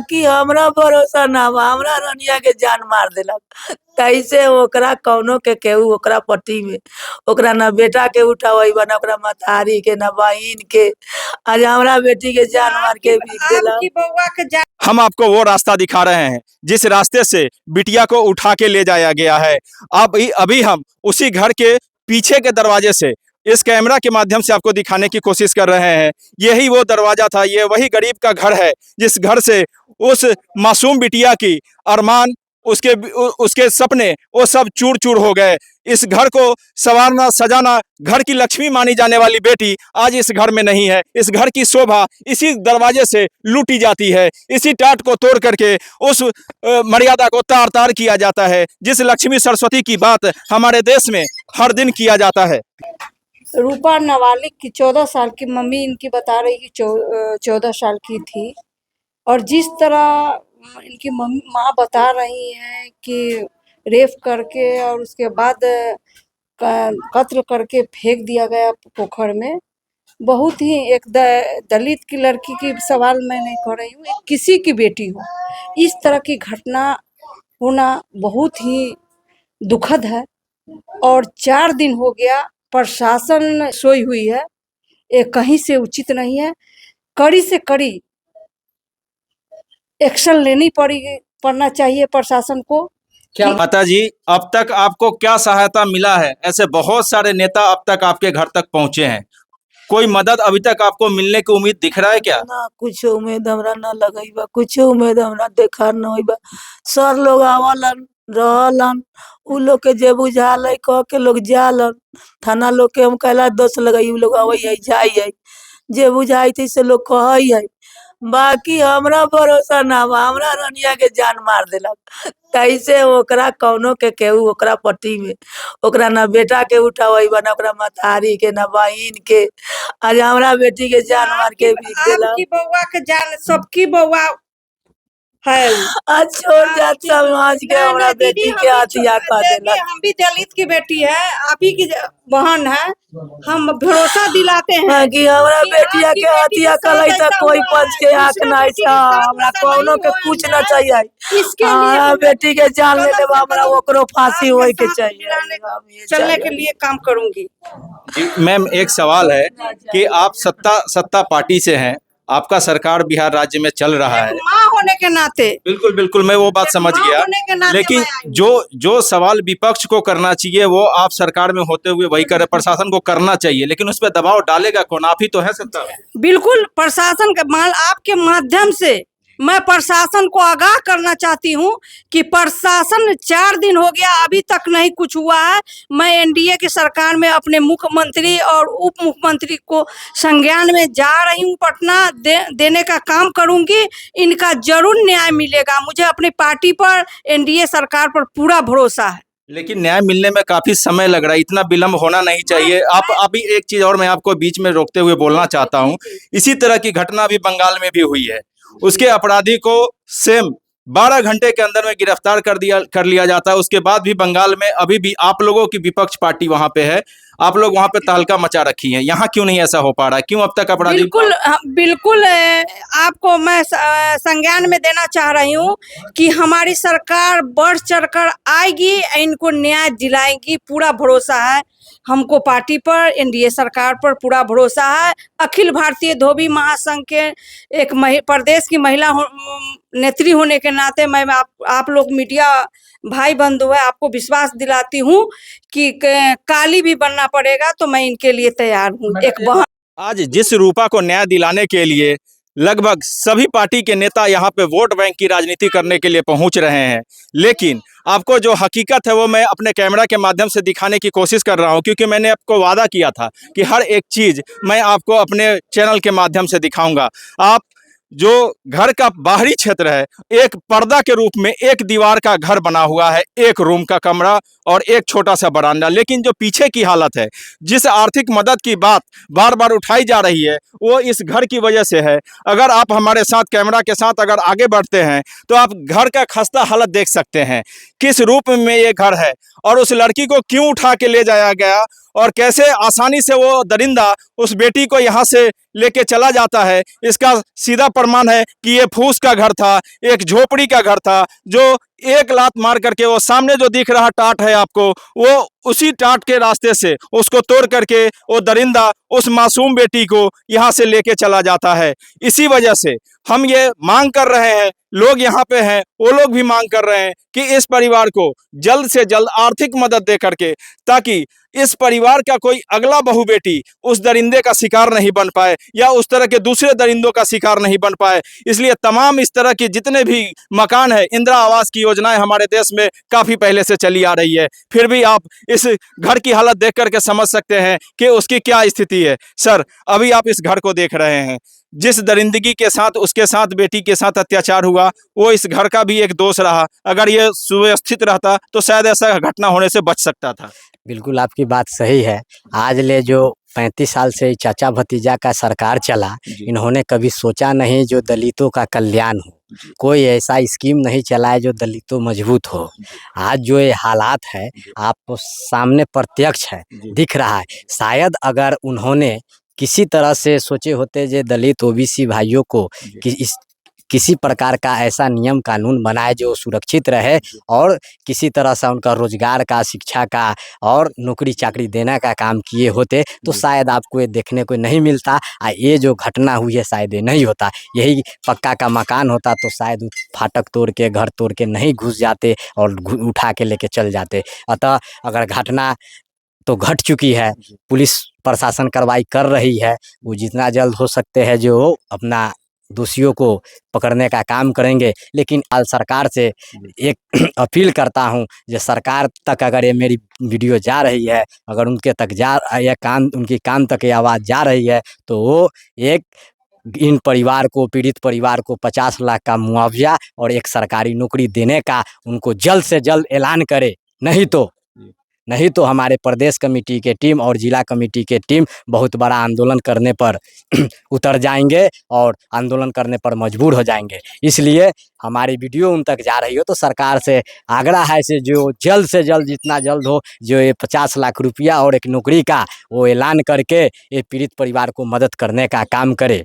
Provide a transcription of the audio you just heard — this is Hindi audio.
बाकी हमरा भरोसा ना बा, हमरा रनिया के जान मार देलक। कैसे ओकरा कौनो के केहू ओकरा पट्टी में ओकरा ना बेटा के उठावई बा, ना ओकरा मतारी के, ना बहिन के। आज हमरा बेटी के जान मार के भीग देलक। हम आपको वो रास्ता दिखा रहे हैं जिस रास्ते से बिटिया को उठा के ले जाया गया है। अब अभी हम उसी घर के पीछे के दरवाजे से इस कैमरा के माध्यम से आपको दिखाने की कोशिश कर रहे हैं। यही वो दरवाजा था, ये वही गरीब का घर है जिस घर से उस मासूम बिटिया की अरमान, उसके सपने वो सब चूर चूर हो गए। इस घर को संवारना सजाना, घर की लक्ष्मी मानी जाने वाली बेटी आज इस घर में नहीं है। इस घर की शोभा इसी दरवाजे से लूटी जाती है। इसी टाट को तोड़ करके उस मर्यादा को तार तार किया जाता है जिस लक्ष्मी सरस्वती की बात हमारे देश में हर दिन किया जाता है। रूपा नाबालिग की 14 साल की, मम्मी इनकी बता रही कि 14 साल की थी। और जिस तरह इनकी माँ बता रही हैं कि रेप करके और उसके बाद कत्ल करके फेंक दिया गया पोखर में। बहुत ही एक दलित की लड़की की सवाल मैं नहीं कर रही हूँ, किसी की बेटी हो, इस तरह की घटना होना बहुत ही दुखद है। और 4 दिन हो गया प्रशासन सोई हुई है, ये कहीं से उचित नहीं है। कड़ी से कड़ी एक्शन लेनी पड़ना चाहिए प्रशासन को। क्या माता जी, अब तक आपको क्या सहायता मिला है? ऐसे बहुत सारे नेता अब तक आपके घर तक पहुंचे हैं, कोई मदद अभी तक आपको मिलने की उम्मीद दिख रहा है क्या? ना कुछ उम्मीद हमरा ना लगई बा, कुछ उम्मीद हमरा देखा न होई बा। सर लोग आवलन रहलन, उ लोग के जे बुझाल है कह के लोग जालन। थाना लोग के हम कहला दोष लगई, उ लोग आवई है जाई है, जे बुझाई थी से लोग कहई है। बाकी हमरा भरोसा ना बा, हमरा रनिया के जान मार देलक। कैसे ओकरा कौनो के केहू ओकरा पट्टी में ओकरा ना बेटा के उठावई बा, ना ओकरा मतारी के, ना बहिन के। आज हमरा बेटी के जान मार के भीग देलक। आपकी बउआ के जान, सबकी बउआ है। आज छोड़ जात समाज के हमरा बेटी के हत्या कर देलक। हम भी दलित की बेटी है, आप ही की बहन है। हम भरोसा दिलाते हैं कि हमरा बेटिया के हत्या कलई त कोई पंच के आंख नहीं था। हमरा कौनो के कुछ ना चाहिए, हमरा बेटी के जान ले लेबा, हमरा ओकरो फांसी होए के चाहिए। चलने के लिए काम करूंगी। जी मैम, एक सवाल है कि आप सत्ता पार्टी से हैं, आपका सरकार बिहार राज्य में चल रहा है, माँ होने के नाते। बिल्कुल बिल्कुल, मैं वो बात समझ गया, लेकिन जो सवाल विपक्ष को करना चाहिए वो आप सरकार में होते हुए वही करे, प्रशासन को करना चाहिए, लेकिन उस पर दबाव डालेगा कौन? आप ही तो है सत्ता में। बिल्कुल, प्रशासन के आपके माध्यम से मैं प्रशासन को आगाह करना चाहती हूँ कि प्रशासन 4 दिन हो गया अभी तक नहीं कुछ हुआ है। मैं एनडीए की सरकार में अपने मुख्यमंत्री और उप मुख्यमंत्री को संज्ञान में जा रही हूँ, पटना देने का काम करूँगी। इनका जरूर न्याय मिलेगा। मुझे अपनी पार्टी पर, एनडीए सरकार पर पूरा भरोसा है। लेकिन न्याय मिलने में काफी समय लग रहा है, इतना विलंब होना नहीं चाहिए। आप अभी एक चीज और मैं आपको बीच में रोकते हुए बोलना चाहता हूँ, इसी तरह की घटना अभी बंगाल में भी हुई है। उसके अपराधी को सेम 12 घंटे के अंदर में गिरफ्तार कर लिया जाता है। उसके बाद भी बंगाल में अभी भी आप लोगों की विपक्ष पार्टी वहां पे है, आप लोग वहां पे तहलका मचा रखी हैं। यहाँ क्यों नहीं ऐसा हो पा रहा है? क्यों अब तक अपराधी? बिल्कुल आपको मैं संज्ञान में देना चाह रही हूँ कि हमारी सरकार बढ़ चढ़कर आएगी, इनको न्याय दिलाएगी, पूरा भरोसा है हमको। पार्टी पर, एनडीए सरकार पर पूरा भरोसा है। अखिल भारतीय धोबी महासंघ के एक प्रदेश की महिला नेत्री होने के नाते मैं आप लोग मीडिया भाई बंधु है, आपको विश्वास दिलाती हूँ कि काली भी बनना पड़ेगा तो मैं इनके लिए तैयार हूँ। एक बहन। आज जिस रूपा को न्याय दिलाने के लिए लगभग सभी पार्टी के नेता यहाँ पे वोट बैंक की राजनीति करने के लिए पहुँच रहे हैं, लेकिन आपको जो हकीकत है वो मैं अपने कैमरा के माध्यम से दिखाने की कोशिश कर रहा हूँ, क्योंकि मैंने आपको वादा किया था कि हर एक चीज़ मैं आपको अपने चैनल के माध्यम से दिखाऊंगा। आप जो घर का बाहरी क्षेत्र है, एक पर्दा के रूप में एक दीवार का घर बना हुआ है, एक रूम का कमरा और एक छोटा सा बरामदा, लेकिन जो पीछे की हालत है, जिस आर्थिक मदद की बात बार बार उठाई जा रही है, वो इस घर की वजह से है। अगर आप हमारे साथ कैमरा के साथ अगर आगे बढ़ते हैं तो आप घर का खस्ता हालत देख सकते हैं, किस रूप में ये घर है और उस लड़की को क्यों उठा के ले जाया गया और कैसे आसानी से वो दरिंदा उस बेटी को यहाँ से लेके चला जाता है, इसका सीधा प्रमाण है कि ये फूस का घर था, एक झोपड़ी का घर था, जो एक लात मार करके वो सामने जो दिख रहा टाट है आपको, वो उसी टाट के रास्ते से उसको तोड़ करके वो दरिंदा उस मासूम बेटी को यहाँ से लेके चला जाता है। इसी वजह से हम ये मांग कर रहे हैं, लोग यहाँ पे हैं वो लोग भी मांग कर रहे हैं कि इस परिवार को जल्द से जल्द आर्थिक मदद दे करके, ताकि इस परिवार का कोई अगला बहू बेटी उस दरिंदे का शिकार नहीं बन पाए या उस तरह के दूसरे दरिंदों का शिकार नहीं बन पाए। इसलिए तमाम इस तरह के जितने भी मकान है, इंदिरा आवास की योजनाएं हमारे देश में काफी पहले से चली आ रही है, फिर भी आप इस घर की हालत देख करके समझ सकते हैं कि उसकी क्या स्थिति है। सर, अभी आप इस घर को देख रहे हैं, जिस दरिंदगी के साथ उसके साथ बेटी के साथ अत्याचार हुआ, वो इस घर का भी एक दोष रहा। अगर ये सुव्यवस्थित रहता तो शायद ऐसा घटना होने से बच सकता था। बिल्कुल आपकी बात सही है। आज ले जो 35 साल से चाचा भतीजा का सरकार चला, इन्होंने कभी सोचा नहीं जो दलितों का कल्याण हो, कोई ऐसा स्कीम नहीं चलाए जो दलितों मजबूत हो। आज जो ये हालात है आपको सामने प्रत्यक्ष है, दिख रहा है। शायद अगर उन्होंने किसी तरह से सोचे होते जो दलित ओबीसी भाइयों को कि किसी प्रकार का ऐसा नियम कानून बनाए जो सुरक्षित रहे और किसी तरह से उनका रोजगार का, शिक्षा का और नौकरी चाकरी देने का काम किए होते तो शायद आपको ये देखने को नहीं मिलता। ये जो घटना हुई है शायद ये नहीं होता। यही पक्का का मकान होता तो शायद फाटक तोड़ के, घर तोड़ के नहीं घुस जाते और उठा के लेके चल जाते। अतः अगर घटना तो घट चुकी है, पुलिस प्रशासन कार्रवाई कर रही है, वो जितना जल्द हो सकते हैं जो अपना दोषियों को पकड़ने का काम करेंगे। लेकिन आज सरकार से एक अपील करता हूं, जो सरकार तक अगर ये मेरी वीडियो जा रही है, अगर उनके तक उनकी कान तक ये आवाज़ जा रही है तो वो इन परिवार को, पीड़ित परिवार को 50 लाख का मुआवजा और एक सरकारी नौकरी देने का उनको जल्द से जल्द ऐलान करे। नहीं तो हमारे प्रदेश कमेटी के टीम और जिला कमेटी के टीम बहुत बड़ा आंदोलन करने पर उतर जाएंगे और आंदोलन करने पर मजबूर हो जाएंगे। इसलिए हमारी वीडियो उन तक जा रही हो तो सरकार से आग्रह है से जो जल्द से जल्द, जितना जल्द हो, जो ये 50 लाख रुपया और एक नौकरी का वो ऐलान करके ये पीड़ित परिवार को मदद करने का काम करे।